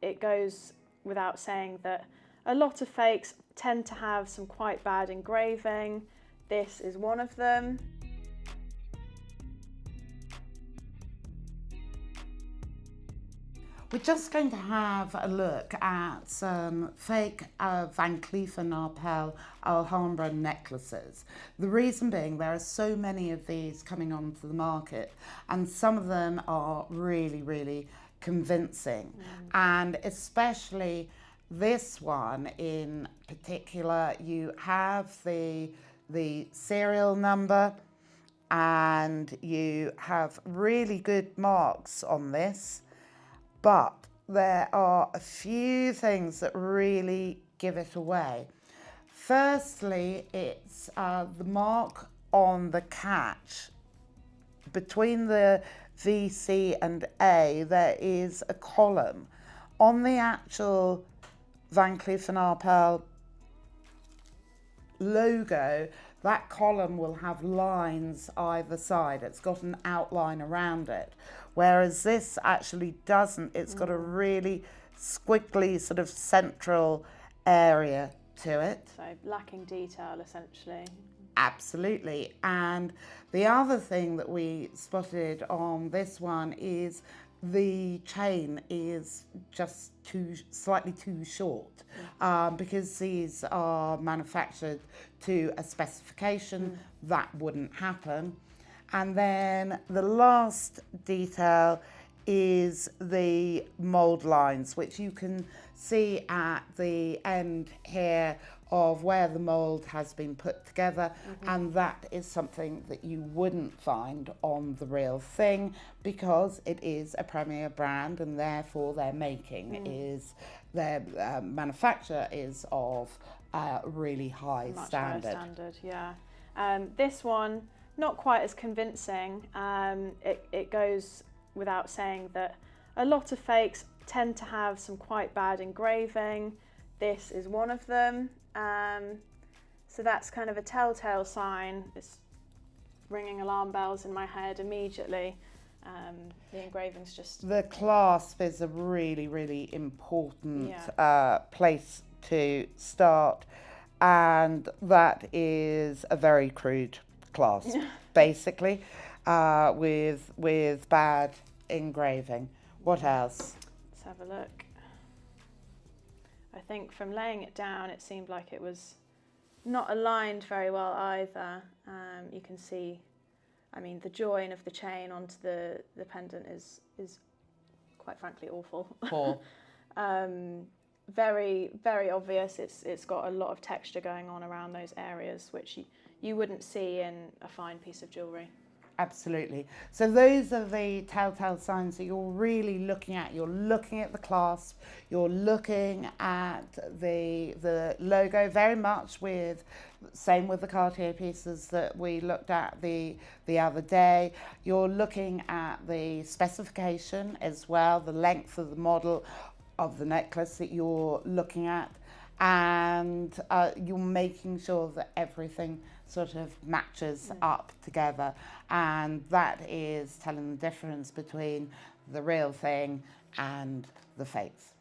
it goes without saying that a lot of fakes tend to have some quite bad engraving. This is one of them. We're just going to have a look at some fake Van Cleef Arpels Alhambra necklaces. The reason being, there are so many of these coming onto the market, and some of them are really, really convincing. And especially this one in particular, you have the serial number, and you have really good marks on this. But there are a few things that really give it away. Firstly, it's the mark on the catch. Between the V, C and A, there is a column. On the actual Van Cleef & Arpels logo, that column will have lines either side. It's got an outline around it. Whereas this actually doesn't. It's got a really squiggly sort of central area to it. So lacking detail, essentially. Absolutely. And the other thing that we spotted on this one is the chain is just slightly too short, because these are manufactured to a specification. That wouldn't happen. And then the last detail is the mold lines, which you can see at the end here of where the mold has been put together. And that is something that you wouldn't find on the real thing, because it is a premier brand, and therefore their making is, their manufacture is of really high standard. Higher standard, yeah. This one, not quite as convincing. It goes without saying that a lot of fakes tend to have some quite bad engraving. This is one of them. So that's kind of a telltale sign. It's ringing alarm bells in my head immediately. The engraving's just... The clasp is a really, really important place to start, and that is a very crude clasp, basically, with bad engraving. What else? Let's have a look. I think from laying it down, it seemed like it was not aligned very well either. You can see, I mean, the join of the chain onto the pendant is quite frankly awful. Poor. Very, very obvious. It's got a lot of texture going on around those areas, which you wouldn't see in a fine piece of jewellery. Absolutely. So those are the telltale signs that you're really looking at. You're looking at the clasp, you're looking at the logo, very much same with the Cartier pieces that we looked at the other day. You're looking at the specification as well, the length of the model of the necklace that you're looking at, and you're making sure that everything sort of matches up together, and that is telling the difference between the real thing and the fakes.